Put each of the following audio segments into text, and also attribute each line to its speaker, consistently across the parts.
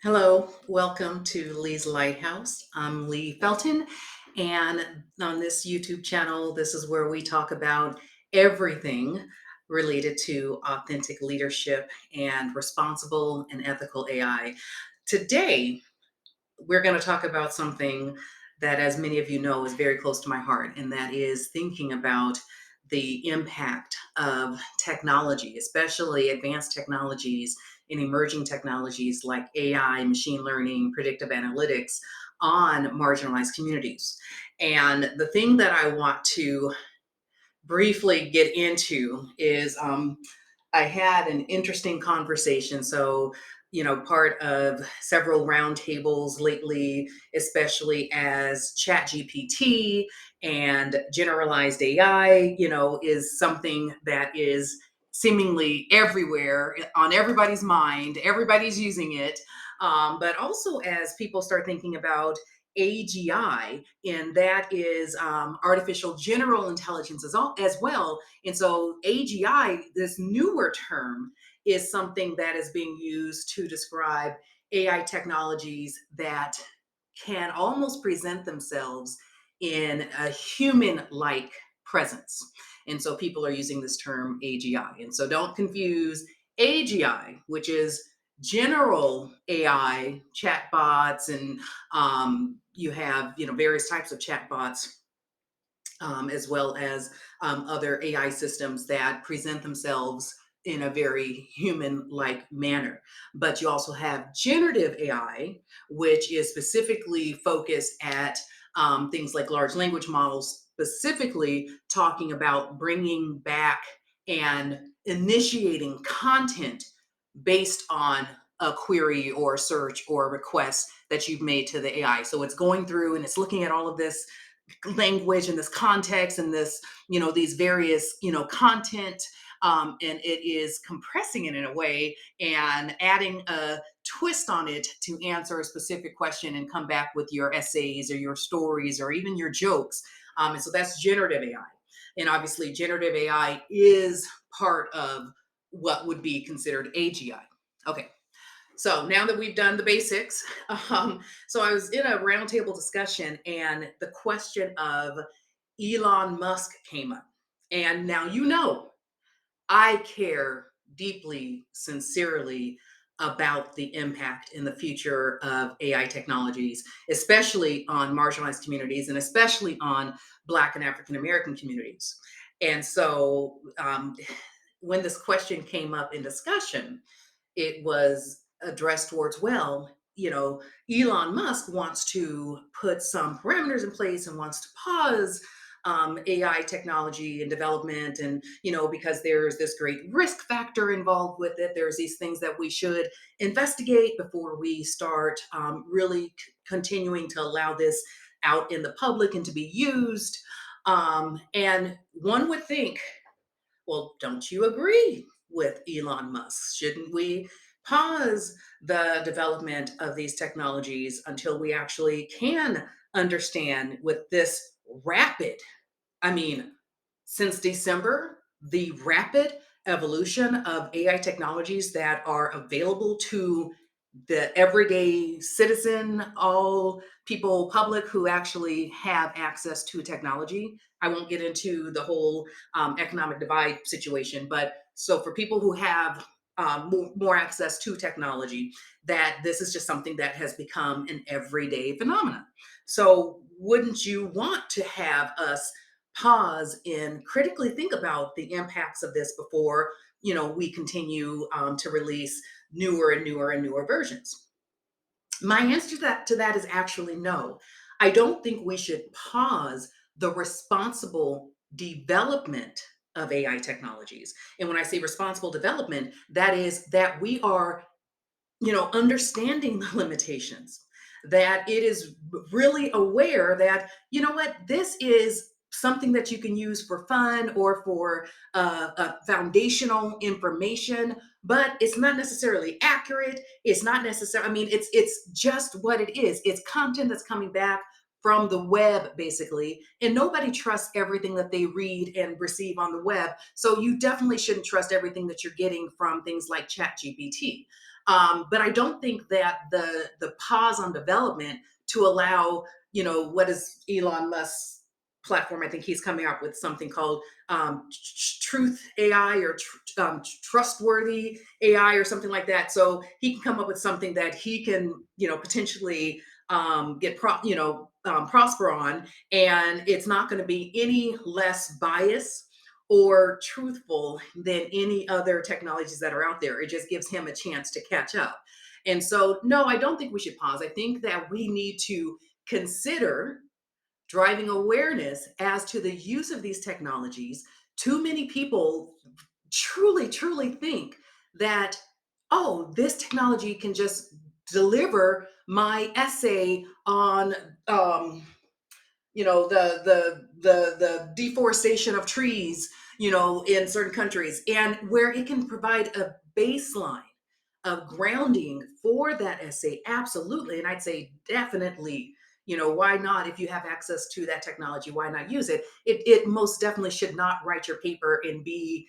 Speaker 1: Hello, welcome to Lee's Lighthouse. I'm LeighFelton, and on this YouTube channel, this is where we talk about everything related to authentic leadership and responsible and ethical AI. Today, we're going to talk about something that, as many of you know, is very close to my heart, and that is thinking about the impact of technology, especially advanced technologies and emerging technologies like AI, machine learning, predictive analytics on marginalized communities. And the thing that I want to briefly get into is I had an interesting conversation. So, part of several roundtables lately, especially as ChatGPT and generalized AI, is something that is seemingly everywhere on everybody's mind. Everybody's using it. But also, as people start thinking about AGI, and that is artificial general intelligence as well. And so AGI, this newer term, is something that is being used to describe AI technologies that can almost present themselves in a human-like presence. And so people are using this term AGI. And so don't confuse AGI, which is general AI chatbots, and you have various types of chatbots, as well as other AI systems that present themselves in a very human-like manner. But you also have generative AI, which is specifically focused at things like large language models, specifically talking about bringing back and initiating content based on a query or search or request that you've made to the AI. So it's going through and it's looking at all of this language and this context and this, these various, content, and it is compressing it in a way and adding a twist on it to answer a specific question and come back with your essays or your stories or even your jokes. And so that's generative AI. And obviously, generative AI is part of what would be considered AGI. Okay, so now that we've done the basics, so I was in a roundtable discussion and the question of Elon Musk came up. And now I care deeply, sincerely about the impact in the future of AI technologies, especially on marginalized communities and especially on Black and African American communities. And so when this question came up in discussion, it was addressed towards, well, Elon Musk wants to put some parameters in place and wants to pause AI technology and development. And, because there's this great risk factor involved with it, there's these things that we should investigate before we start really continuing to allow this out in the public and to be used. And one would think, well, don't you agree with Elon Musk? Shouldn't we pause the development of these technologies until we actually can understand with this rapid, I mean, since December, the rapid evolution of AI technologies that are available to the everyday citizen, all people, public who actually have access to technology. I won't get into the whole economic divide situation, but so for people who have more access to technology, that this is just something that has become an everyday phenomenon. So, wouldn't you want to have us pause and critically think about the impacts of this before we continue to release newer and newer and newer versions? My answer to that is actually no. I don't think we should pause the responsible development of AI technologies. And when I say responsible development, that is that we are, understanding the limitations, that it is really aware that, what, this is something that you can use for fun or for foundational information, but it's not necessarily accurate. It's not necessary. I mean, it's just what it is. It's content that's coming back from the web, basically, and nobody trusts everything that they read and receive on the web. So you definitely shouldn't trust everything that you're getting from things like ChatGPT. But I don't think that the pause on development to allow, what is Elon Musk's platform? I think he's coming up with something called Truth AI or Trustworthy AI or something like that. So he can come up with something that he can, potentially prosper on, and it's not going to be any less biased or truthful than any other technologies that are out there. It just gives him a chance to catch up. And so, no, I don't think we should pause. I think that we need to consider driving awareness as to the use of these technologies. Too many people truly think that, oh, this technology can just deliver my essay on the deforestation of trees, in certain countries, and where it can provide a baseline of grounding for that essay. Absolutely. And I'd say definitely, why not? If you have access to that technology, why not use it? It most definitely should not write your paper and be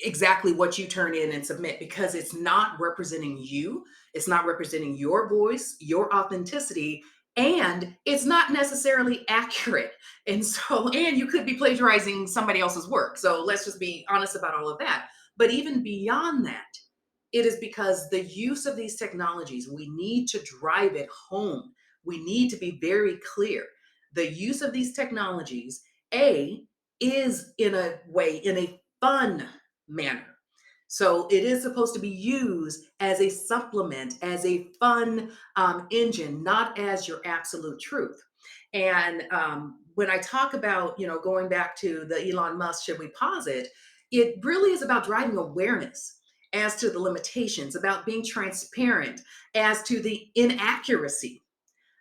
Speaker 1: exactly what you turn in and submit, because it's not representing you. It's not representing your voice, your authenticity, and it's not necessarily accurate. And so, and you could be plagiarizing somebody else's work. So let's just be honest about all of that. But even beyond that, it is because the use of these technologies, we need to drive it home. We need to be very clear. The use of these technologies, A, is in a way, in a fun manner. So it is supposed to be used as a supplement, as a fun engine, not as your absolute truth. And when I talk about, going back to the Elon Musk, should we pause it? It really is about driving awareness as to the limitations, about being transparent as to the inaccuracy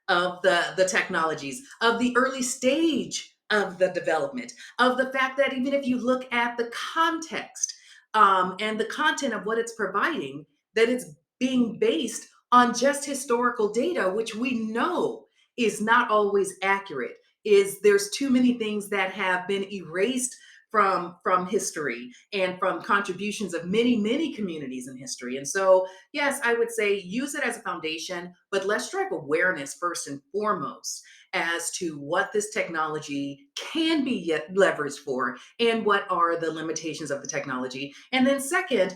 Speaker 1: of the technologies, of the early stage of the development, of the fact that even if you look at the context and the content of what it's providing, that it's being based on just historical data, which we know is not always accurate. Is there's too many things that have been erased from history and from contributions of many communities in history. And so, yes, I would say use it as a foundation, but let's drive awareness first and foremost as to what this technology can be yet leveraged for and what are the limitations of the technology. And then, second,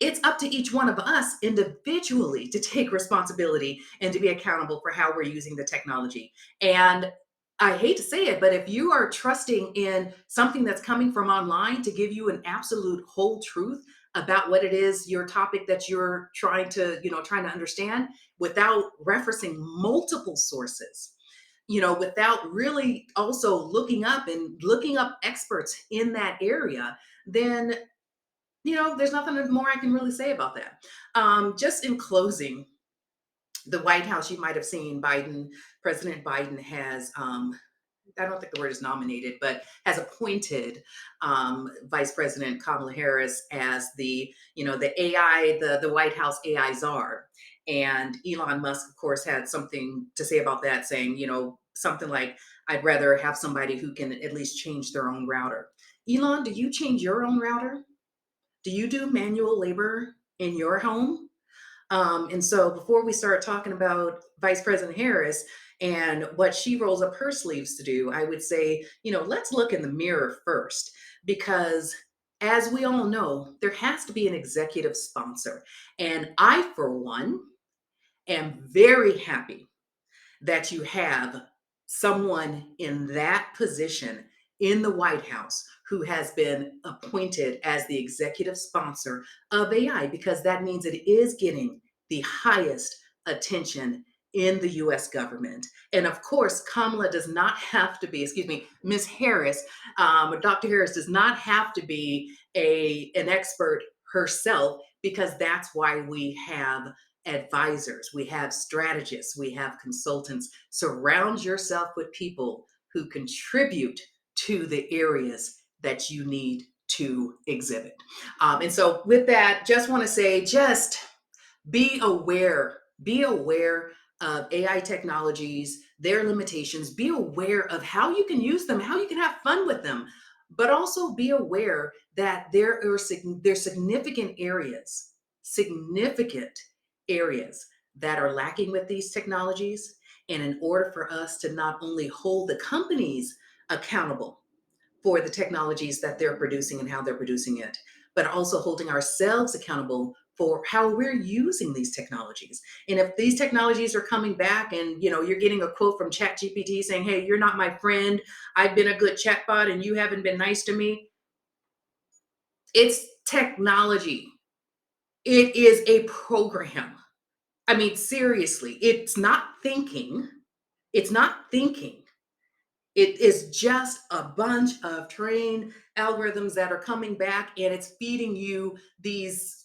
Speaker 1: it's up to each one of us individually to take responsibility and to be accountable for how we're using the technology. And I hate to say it, but if you are trusting in something that's coming from online to give you an absolute whole truth about what it is, your topic that you're trying to understand, without referencing multiple sources, without really also looking up experts in that area, then, there's nothing more I can really say about that. Just in closing, the White House, you might have seen President Biden has, I don't think the word is nominated, but has appointed Vice President Kamala Harris as the AI, the White House AI czar. And Elon Musk, of course, had something to say about that, saying, something like, I'd rather have somebody who can at least change their own router. Elon, do you change your own router? Do you do manual labor in your home? And so before we start talking about Vice President Harris and what she rolls up her sleeves to do, I would say, let's look in the mirror first, because as we all know, there has to be an executive sponsor. And I, for one, am very happy that you have someone in that position in the White House who has been appointed as the executive sponsor of AI, because that means it is getting the highest attention in the US government. And of course, Kamala does not have to be, excuse me, Miss Harris, Dr. Harris does not have to be an expert herself, because that's why we have advisors, we have strategists, we have consultants. Surround yourself with people who contribute to the areas that you need to exhibit. And so, with that, just want to say, just be aware of AI technologies, their limitations, be aware of how you can use them, how you can have fun with them, but also be aware that there's significant areas significant areas that are lacking with these technologies. And in order for us to not only hold the companies accountable for the technologies that they're producing and how they're producing it, but also holding ourselves accountable for how we're using these technologies. And if these technologies are coming back and you're getting a quote from ChatGPT saying, "Hey, you're not my friend. I've been a good chatbot and you haven't been nice to me." It's technology. It is a program. I mean, seriously, it's not thinking. It's not thinking. It is just a bunch of trained algorithms that are coming back, and it's feeding you these,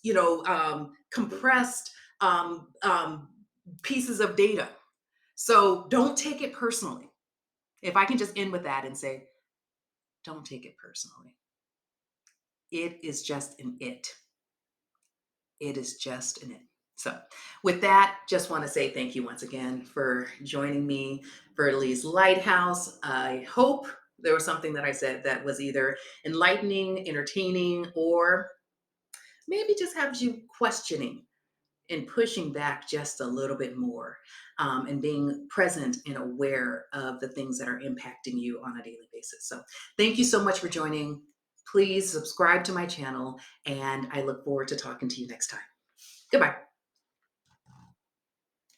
Speaker 1: compressed pieces of data. So don't take it personally. If I can just end with that and say, don't take it personally. It is just an it. It is just an it. So, with that, just want to say thank you once again for joining me for Lee's Lighthouse. I hope there was something that I said that was either enlightening, entertaining, or maybe just have you questioning and pushing back just a little bit more, and being present and aware of the things that are impacting you on a daily basis. So, thank you so much for joining. Please subscribe to my channel, and I look forward to talking to you next time. Goodbye.